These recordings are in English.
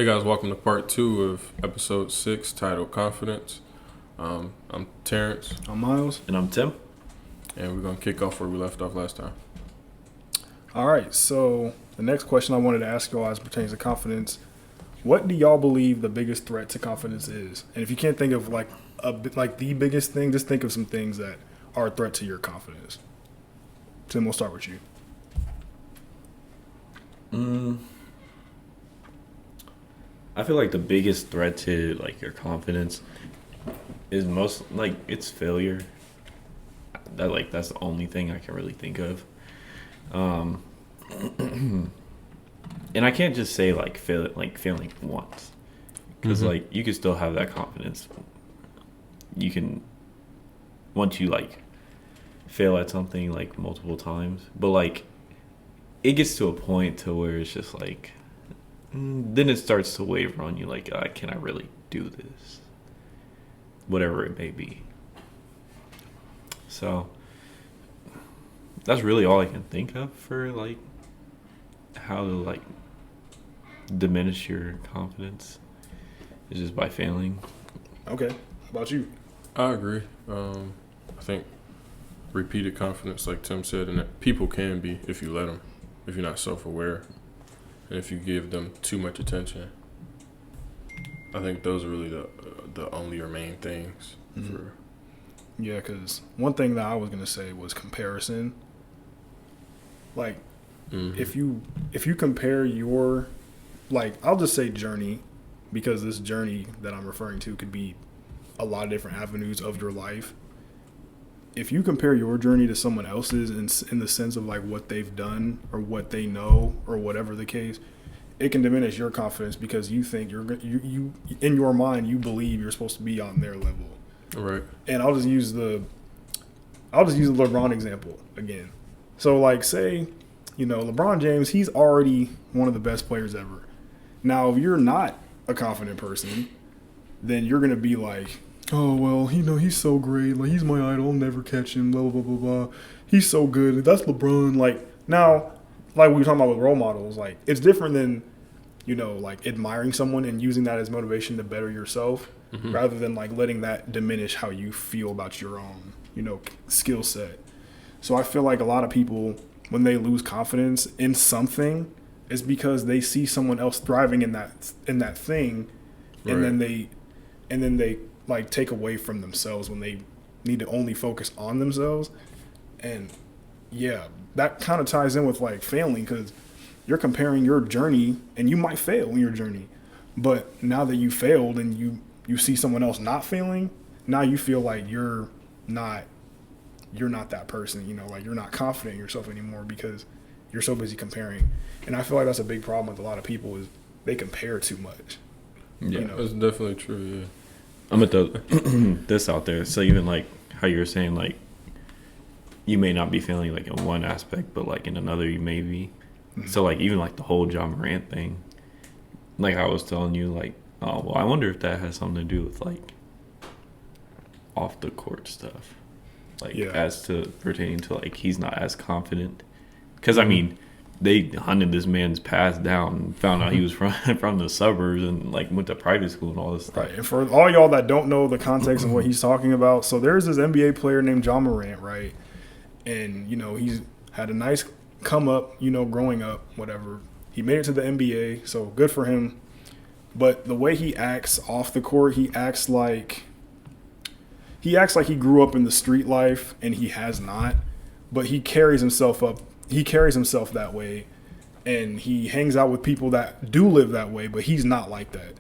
Hey guys, welcome to part 2 of episode 6 titled Confidence. I'm Terrence. I'm Miles. And I'm Tim. And we're going to kick off where we left off last time. All right, so the next question I wanted to ask y'all as pertains to confidence, what do y'all believe the biggest threat to confidence is? And if you can't think of the biggest thing, just think of some things that are a threat to your confidence. Tim, we'll start with you. I feel like the biggest threat to your confidence is it's failure. That's the only thing I can really think of. And I can't just say failing once, because you can still have that confidence. You can, once you fail at something multiple times, but it gets to a point to where it's just then it starts to waver on you, can I really do this? Whatever it may be. So that's really all I can think of for how to diminish your confidence, is just by failing. Okay, how about you? I agree. I think repeated confidence, like Tim said, and that people can be if you let them, if you're not self-aware. And if you give them too much attention, I think those are really the only or main things. Yeah, because one thing that I was gonna say was comparison. If you compare your, I'll just say journey, because this journey that I'm referring to could be a lot of different avenues of your life. If you compare your journey to someone else's in the sense of what they've done or what they know or whatever the case, it can diminish your confidence because you think you in your mind you believe you're supposed to be on their level. Right. And I'll just use the LeBron example again. So say, LeBron James, he's already one of the best players ever. Now, if you're not a confident person, then you're gonna be oh, well, he's so great. He's my idol. I'll never catch him, blah, blah, blah, blah. He's so good. That's LeBron. Now, we were talking about with role models, it's different than, admiring someone and using that as motivation to better yourself, rather than, letting that diminish how you feel about your own, skill set. So I feel like a lot of people, when they lose confidence in something, it's because they see someone else thriving in that thing, right. and then they take away from themselves when they need to only focus on themselves. And yeah, that kind of ties in with failing, because you're comparing your journey and you might fail in your journey, but now that you failed and you see someone else not failing, now you feel like you're not that person, you're not confident in yourself anymore because you're so busy comparing. And I feel like that's a big problem with a lot of people, is they compare too much. Yeah, that's definitely true. Yeah. I'm gonna throw this out there. So even how you were saying, you may not be feeling in one aspect, but in another you may be. So even the whole John Morant thing, I was telling you, oh well, I wonder if that has something to do with off the court stuff, as to pertaining to he's not as confident, because I mean, they hunted this man's past down and found out he was from the suburbs and went to private school and all this stuff. Right. And for all y'all that don't know the context of what he's talking about, so there's this NBA player named John Morant, right? And he's had a nice come up, growing up, whatever. He made it to the NBA, so good for him. But the way he acts off the court, he acts like he grew up in the street life, and he has not. But he carries himself that way, and he hangs out with people that do live that way, but he's not like that.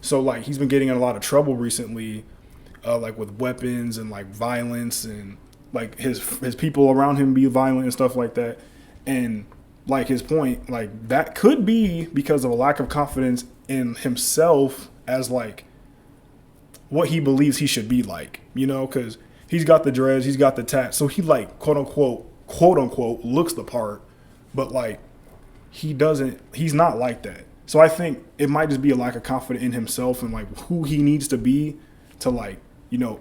So he's been getting in a lot of trouble recently, with weapons and violence, and his people around him be violent and stuff like that. And his point, that could be because of a lack of confidence in himself as what he believes he should be because he's got the dreads, he's got the tat, so he quote unquote looks the part, but he's not like that. So I think it might just be a lack of confidence in himself and who he needs to be to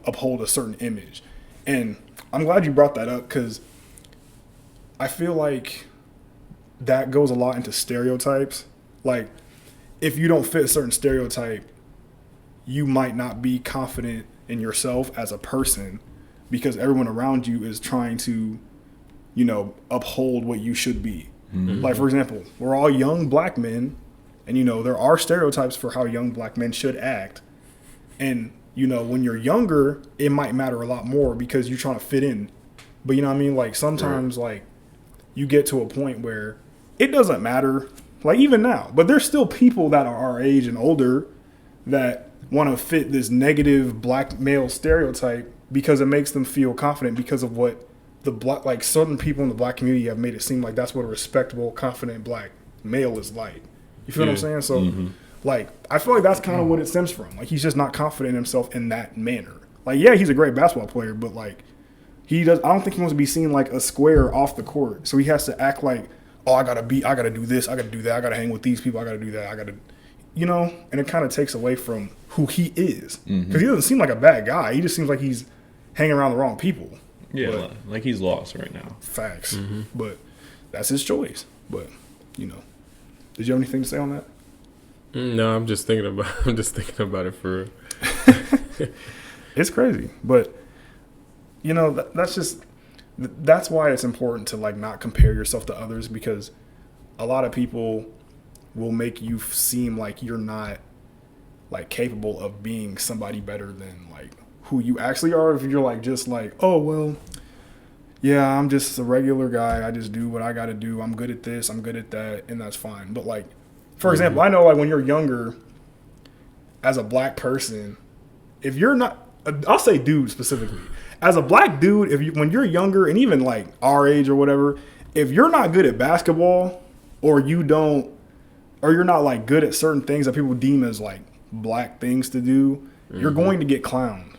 uphold a certain image. And I'm glad you brought that up, because I feel like that goes a lot into stereotypes. if you don't fit a certain stereotype, you might not be confident in yourself as a person because everyone around you is trying to, uphold what you should be. Mm-hmm. Like, for example, we're all young black men, and, there are stereotypes for how young black men should act. And, when you're younger, it might matter a lot more because you're trying to fit in. But, you know what I mean? Like, sometimes, like, you get to a point where it doesn't matter, like, even now. But there's still people that are our age and older that want to fit this negative black male stereotype because it makes them feel confident because of what certain people in the black community have made it seem like that's what a respectable, confident black male is like. You feel what I'm saying? So, like, I feel like that's kind of what it stems from. Like, he's just not confident in himself in that manner. Like, yeah, he's a great basketball player, but, like, I don't think he wants to be seen like a square off the court. So he has to act like, oh, I gotta do this, I gotta do that, I gotta hang with these people, I gotta do that, I gotta, and it kind of takes away from who he is. Because he doesn't seem like a bad guy. He just seems like he's hanging around the wrong people. Yeah, but, like he's lost right now. Facts. But that's his choice. But, did you have anything to say on that? No, I'm just thinking about it for real. It's crazy. But, that's why it's important to, like, not compare yourself to others, because a lot of people will make you seem like you're not, like, capable of being somebody better than, like, who you actually are. If you're, like, just like, oh, well, yeah, I'm just a regular guy, I just do what I gotta do, I'm good at this, I'm good at that, and that's fine. But, like, for example, I know, like, when you're younger, as a black person, if you're not, I'll say dude specifically, as a black dude, when you're younger, and even, like, our age or whatever, if you're not good at basketball, or you're not, like, good at certain things that people deem as, like, black things to do, you're going to get clowned.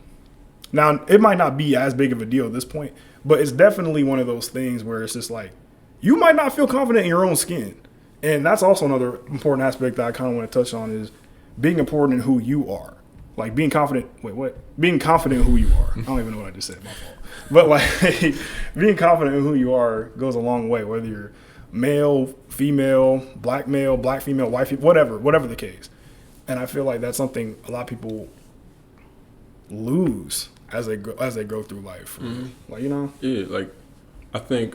Now, it might not be as big of a deal at this point, but it's definitely one of those things where it's just like, you might not feel confident in your own skin. And that's also another important aspect that I kind of want to touch on, is being important in who you are. Like, being confident, being confident in who you are. I don't even know what I just said, my fault. But, like, being confident in who you are goes a long way, whether you're male, female, black female, white female, whatever the case. And I feel like that's something a lot of people lose as they go through life. Like, Yeah, like, I think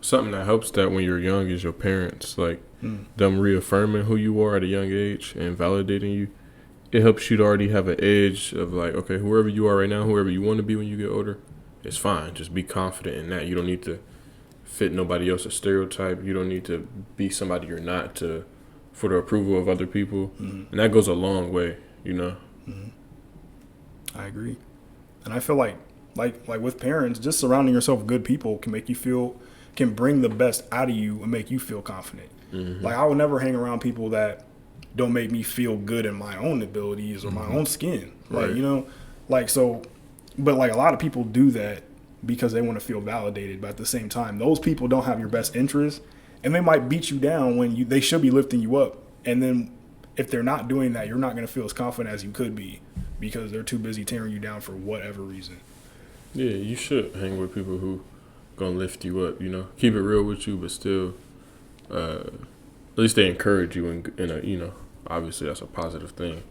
something that helps that when you're young is your parents, like, them reaffirming who you are at a young age and validating you. It helps you to already have an edge of, like, okay, whoever you are right now, whoever you want to be when you get older, it's fine. Just be confident in that. You don't need to fit nobody else's stereotype. You don't need to be somebody you're not for the approval of other people. And that goes a long way, I agree. And I feel like with parents, just surrounding yourself with good people can bring the best out of you and make you feel confident. Like, I would never hang around people that don't make me feel good in my own abilities or my own skin. Like, Right. but, like, a lot of people do that because they want to feel validated. But at the same time, those people don't have your best interests, and they might beat you down when they should be lifting you up. And then if they're not doing that, you're not going to feel as confident as you could be because they're too busy tearing you down for whatever reason. Yeah, you should hang with people who gonna lift you up, keep it real with you, but still, at least they encourage you in a, obviously that's a positive thing.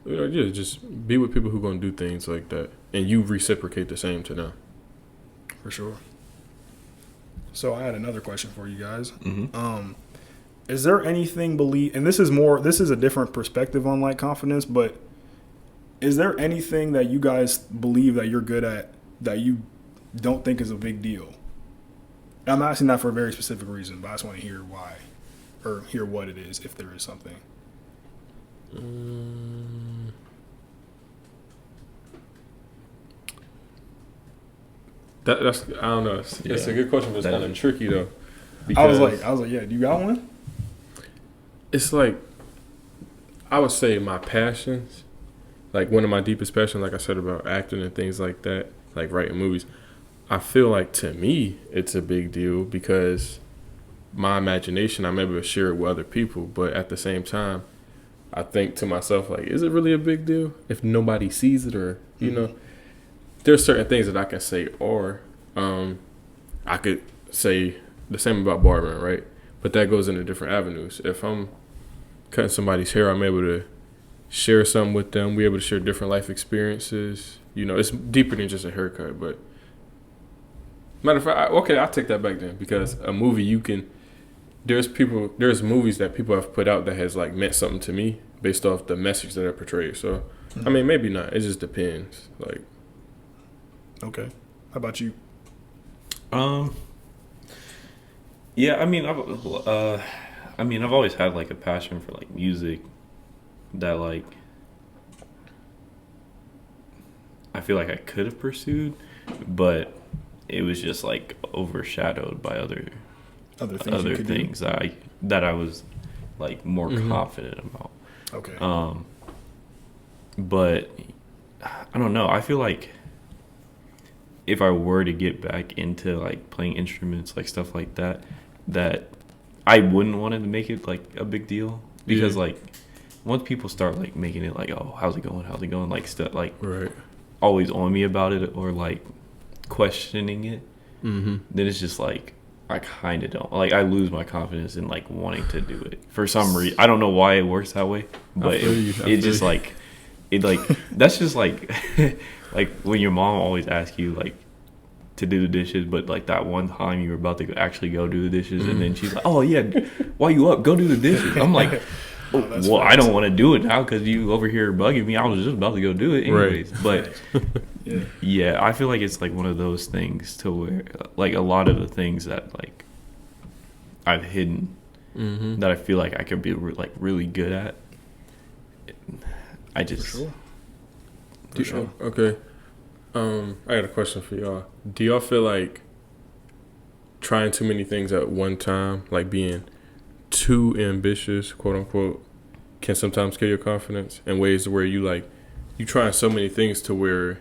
Just be with people who gonna do things like that, and you reciprocate the same to them. For sure. So I had another question for you guys. Is there anything and this is a different perspective on, like, confidence, but is there anything that you guys believe that you're good at that you don't think is a big deal? I'm asking that for a very specific reason, but I just want to hear why, or hear what it is, if there is something. That's I don't know. It's a good question, but it's kind of tricky though. I was like, yeah. Do you got one? It's like, I would say my passions, like one of my deepest passions, like I said about acting and things like that, like writing movies. I feel like to me it's a big deal because my imagination, I'm able to share it with other people, but at the same time, I think to myself, like, is it really a big deal if nobody sees it, or there's certain things that I can say, or I could say the same about barbering, right? but that goes into different avenues. If I'm cutting somebody's hair, I'm able to share something with them. We're able to share different life experiences. You know, it's deeper than just a haircut. But matter of fact, okay, I'll take that back then, because a movie there's movies that people have put out that has like meant something to me based off the message that are portrayed. So, I mean, maybe not. It just depends. Like, okay, how about you? Yeah, I mean, I've always had like a passion for like music that like I feel like I could have pursued, but it was just like overshadowed by other things that I was like more confident about. Okay. But I don't know. I feel like if I were to get back into like playing instruments, like stuff like that I wouldn't want to make it like a big deal, because like once people start like making it like, oh, how's it going, like stuff like right, always on me about it or like questioning it, then it's just like I kind of don't like, I lose my confidence in like wanting to do it for some reason. I don't know why it works that way, but it just like it like that's just like like when your mom always asks you like to do the dishes, but like that one time you were about to actually go do the dishes, and then she's like, oh yeah, why you up, go do the dishes. I'm like, well, I don't want to do it now because you over here bugging me. I was just about to go do it anyways. Right. But yeah, I feel like it's like one of those things to where like a lot of the things that like I've hidden that I feel like I could be like really good at, I just For sure. Okay. I got a question for y'all. Do y'all feel like trying too many things at one time, like being too ambitious, quote unquote, can sometimes kill your confidence in ways where you trying so many things to where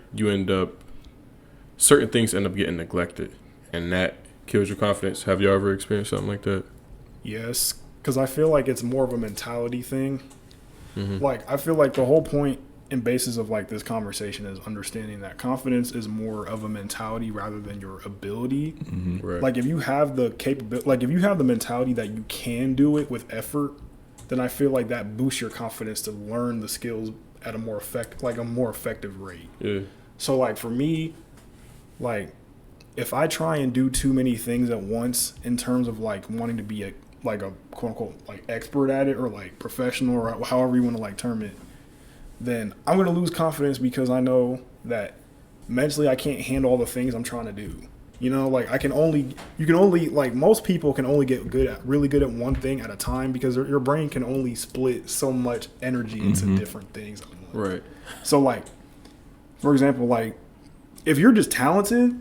certain things end up getting neglected, and that kills your confidence? Have y'all ever experienced something like that? Yes, because I feel like it's more of a mentality thing. Like, I feel like the whole point and basis of like this conversation is understanding that confidence is more of a mentality rather than your ability. Right. Like, if you have the capability, like if you have the mentality that you can do it with effort, then I feel like that boosts your confidence to learn the skills at a more effective rate. Yeah. So like for me, like if I try and do too many things at once in terms of like wanting to be a quote unquote like expert at it or like professional or however you want to like term it, then I'm going to lose confidence because I know that mentally I can't handle all the things I'm trying to do. You know, like most people can only get really good at one thing at a time because your brain can only split so much energy into different things at once. Right. So like, for example, like if you're just talented,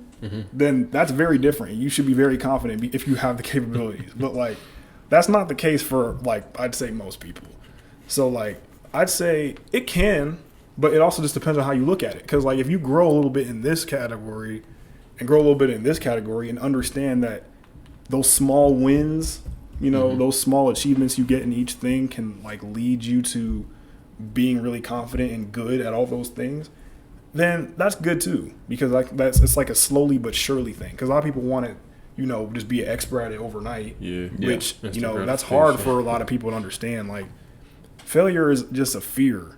then that's very different. You should be very confident if you have the capabilities. But like, that's not the case for like, I'd say most people. So like, I'd say it can, but it also just depends on how you look at it. Because like if you grow a little bit in this category and grow a little bit in this category and understand that those small wins, you know, those small achievements you get in each thing can like lead you to being really confident and good at all those things, then that's good too. Because like it's like a slowly but surely thing. Because a lot of people want to, you know, just be an expert at it overnight. Yeah. Which, you know, that's hard for a lot of people to understand. Like, failure is just a fear.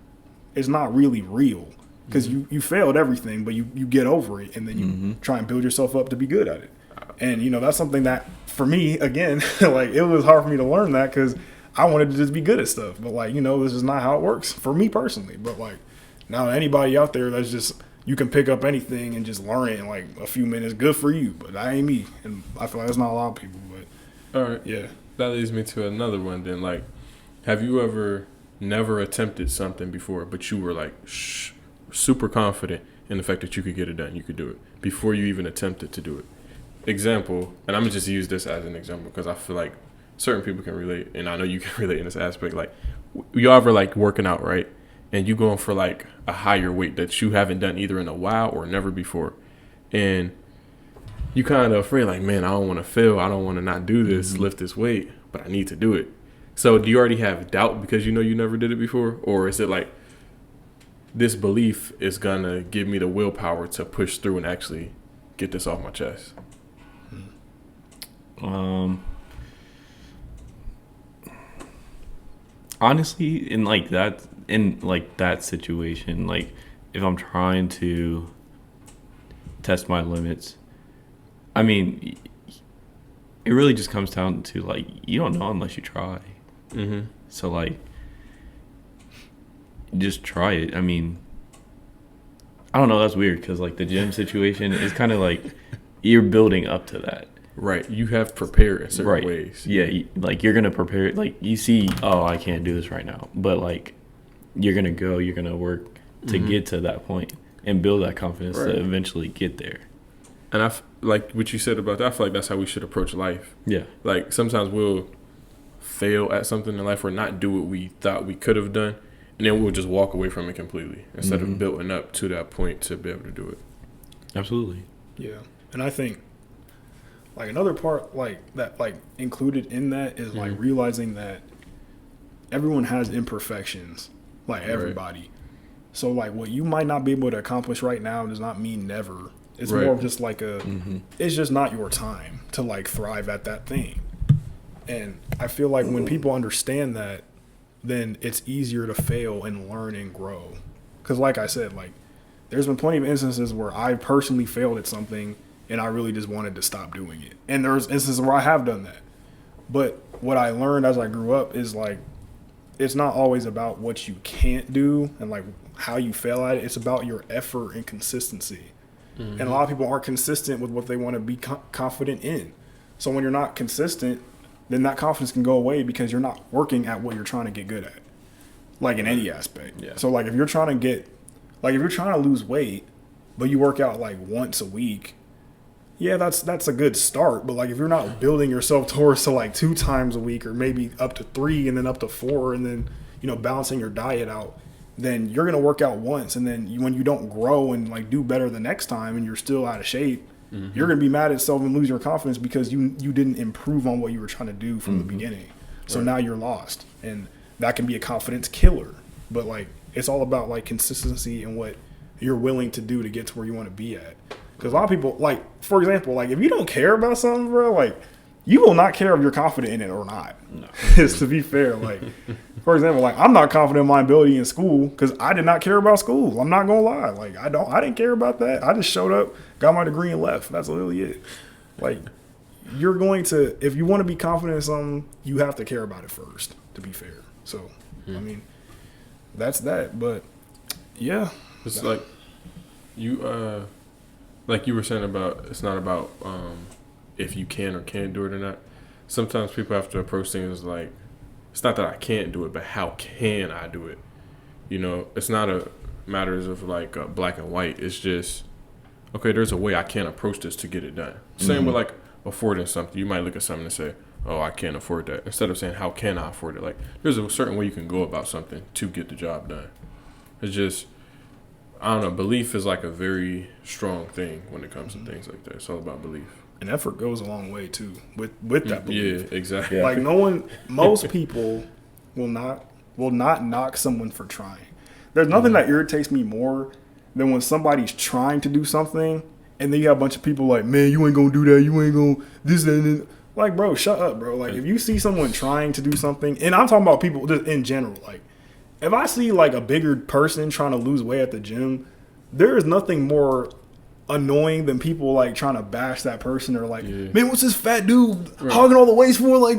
It's not really real because you failed everything, but you get over it and then you try and build yourself up to be good at it. And, you know, that's something that for me, again, like it was hard for me to learn that because I wanted to just be good at stuff. But like, you know, this is not how it works for me personally. But like now anybody out there that's just, you can pick up anything and just learn it in like a few minutes. Good for you. But that ain't me. And I feel like that's not a lot of people. But all right. Yeah. That leads me to another one then. Like, have you ever never attempted something before, but you were like super confident in the fact that you could get it done, you could do it before you even attempted to do it? Example, and I'm gonna just use this as an example because I feel like certain people can relate, and I know you can relate in this aspect. Like, you ever like working out, right? And you going for like a higher weight that you haven't done either in a while or never before, and you kind of afraid, like, man, I don't want to fail, I don't want to not do this, lift this weight, but I need to do it. So do you already have doubt because you know you never did it before? Or is it like this belief is going to give me the willpower to push through and actually get this off my chest? honestly, in like that situation, like if I'm trying to test my limits, I mean, it really just comes down to like you don't know unless you try. Mm-hmm. So like, just try it. I mean, I don't know. That's weird because like the gym situation is kind of like you're building up to that. Right. You have prepared in certain ways. Yeah. Like you're gonna prepare. Like you see, oh, I can't do this right now, but like you're gonna work to get to that point and build that confidence to eventually get there. And like what you said about that, I feel like that's how we should approach life. Yeah. Like sometimes we'll fail at something in life or not do what we thought we could have done, and then we'll just walk away from it completely instead of building up to that point to be able to do it. Absolutely. Yeah. And I think like another part like that like included in that is like realizing that everyone has imperfections, like everybody. So like what you might not be able to accomplish right now does not mean never. It's more of just like it's just not your time to like thrive at that thing. And I feel like when people understand that, then it's easier to fail and learn and grow. Because like I said, like there's been plenty of instances where I personally failed at something and I really just wanted to stop doing it. And there's instances where I have done that. But what I learned as I grew up is like, it's not always about what you can't do and like how you fail at it. It's about your effort and consistency. And a lot of people aren't consistent with what they want to be confident in. So when you're not consistent, then that confidence can go away because you're not working at what you're trying to get good at, like in any aspect. Yeah. So like if you're trying to lose weight, but you work out like once a week, yeah, that's a good start. But like if you're not building yourself towards to like 2 times a week or maybe up to 3 and then up to 4 and then, you know, balancing your diet out, then you're going to work out once. And then when you don't grow and like do better the next time and you're still out of shape, you're going to be mad at yourself and lose your confidence because you didn't improve on what you were trying to do from the beginning. So now you're lost, and that can be a confidence killer. But like, it's all about like consistency and what you're willing to do to get to where you want to be at. Because a lot of people, like, for example, like if you don't care about something, bro, like you will not care if you're confident in it or not. No. It's to be fair. Like, for example, like I'm not confident in my ability in school because I did not care about school. I'm not gonna lie. Like I didn't care about that. I just showed up, got my degree, and left. That's literally it. Like you're going to, if you want to be confident in something, you have to care about it first. To be fair. So I mean, that's that. But yeah, it's like you were saying about it's not about if you can or can't do it or not. Sometimes people have to approach things like, it's not that I can't do it, but how can I do it? You know, it's not a matters of like black and white. It's just, okay, there's a way I can approach this to get it done. Same with like affording something. You might look at something and say, oh, I can't afford that. Instead of saying, how can I afford it? Like, there's a certain way you can go about something to get the job done. It's just, I don't know, belief is like a very strong thing when it comes to things like that. It's all about belief. And effort goes a long way too with that belief. Yeah, exactly. Like most people will not knock someone for trying. There's nothing that irritates me more than when somebody's trying to do something and then you have a bunch of people like, man, you ain't gonna do that, you ain't gonna this and that. Like, bro, shut up, bro. Like, if you see someone trying to do something, and I'm talking about people just in general, like, if I see like a bigger person trying to lose weight at the gym, there is nothing more annoying than people like trying to bash that person or like, man, what's this fat dude hogging all the weights for? Like,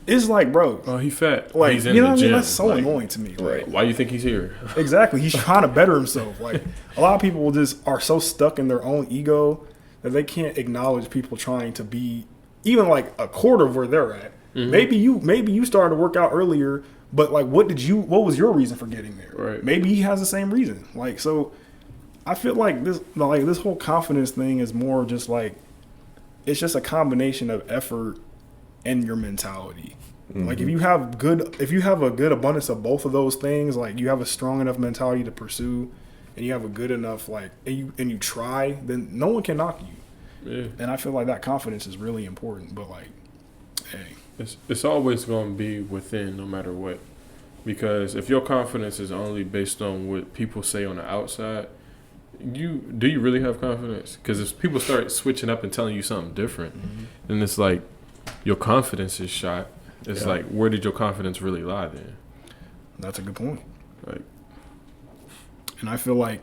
it's like, bro, oh, he fat. Like, he's in you know the what I gym. mean? That's so like, annoying to me. Right. Like, why do you think he's here? Exactly. He's trying to better himself. Like, a lot of people will just are so stuck in their own ego that they can't acknowledge people trying to be even like a quarter of where they're at. Maybe you started to work out earlier, but like, what was your reason for getting there? Right. Maybe he has the same reason. Like, so I feel like this whole confidence thing is more just like, it's just a combination of effort and your mentality. Like if you have a good abundance of both of those things, like you have a strong enough mentality to pursue and you have a good enough like and you try, then no one can knock you. Yeah. And I feel like that confidence is really important. But like, hey, it's always going to be within, no matter what. Because if your confidence is only based on what people say on the outside, do you really have confidence? Because if people start switching up and telling you something different, then it's like your confidence is shot. It's like, where did your confidence really lie then? That's a good point. Like, And I feel like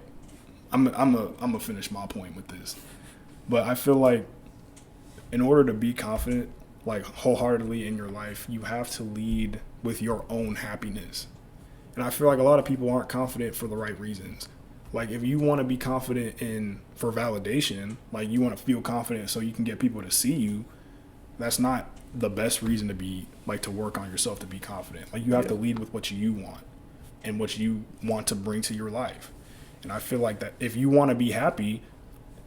I'm gonna finish my point with this, but I feel like in order to be confident, like wholeheartedly in your life, you have to lead with your own happiness. And I feel like a lot of people aren't confident for the right reasons. Like if you want to be confident for validation, like you want to feel confident so you can get people to see you, that's not the best reason to be like to work on yourself to be confident. Like you have to lead with what you want and what you want to bring to your life. And I feel like that if you want to be happy,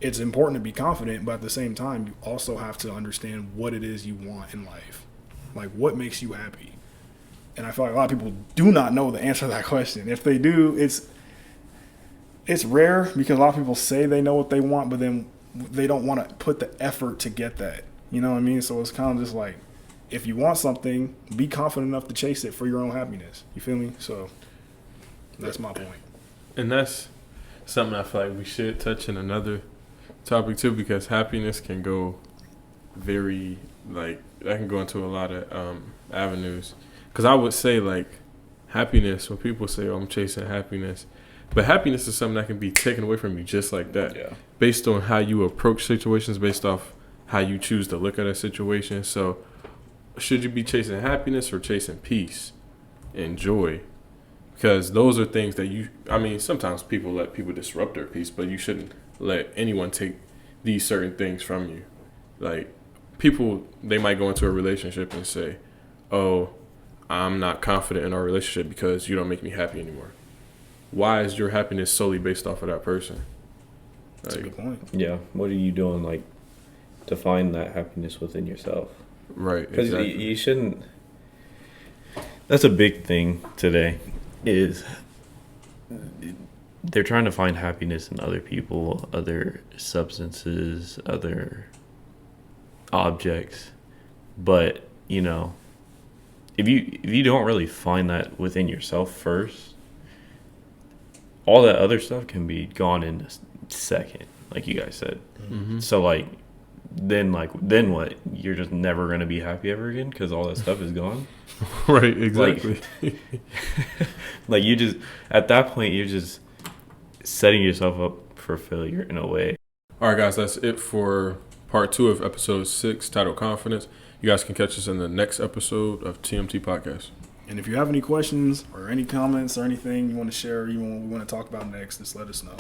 it's important to be confident, but at the same time, you also have to understand what it is you want in life. Like what makes you happy. And I feel like a lot of people do not know the answer to that question. If they do, it's rare because a lot of people say they know what they want, but then they don't want to put the effort to get that. You know what I mean? So it's kind of just like, if you want something, be confident enough to chase it for your own happiness. You feel me? So that's my point. and that's something I feel like we should touch in another topic too, because happiness can go very, like, that can go into a lot of avenues. Because I would say, like, happiness, when people say, oh, I'm chasing happiness, but happiness is something that can be taken away from you just like that. Yeah. Based on how you approach situations, based off how you choose to look at a situation. So should you be chasing happiness or chasing peace and joy? Because those are things that sometimes people let people disrupt their peace, but you shouldn't let anyone take these certain things from you. Like, people, they might go into a relationship and say, oh, I'm not confident in our relationship because you don't make me happy anymore. Why is your happiness solely based off of that person? That's a good point. Yeah. What are you doing, like, to find that happiness within yourself? Right. Because Exactly. you shouldn't. That's a big thing today. Is they're trying to find happiness in other people, other substances, other objects, but if you don't really find that within yourself first, all that other stuff can be gone in a second, like you guys said. Mm-hmm. So then what? You're just never gonna be happy ever again because all that stuff is gone. Right. Exactly. Like you just, at that point, you're just setting yourself up for failure in a way. All right, guys, that's it for part 2 of episode 6, titled Confidence. You guys can catch us in the next episode of T.M.T. Podcast. And if you have any questions or any comments or anything you want to share, we want to talk about next, just let us know.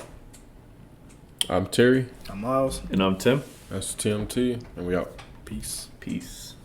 I'm Terry. I'm Miles. And I'm Tim. That's T.M.T. And we out. Peace. Peace.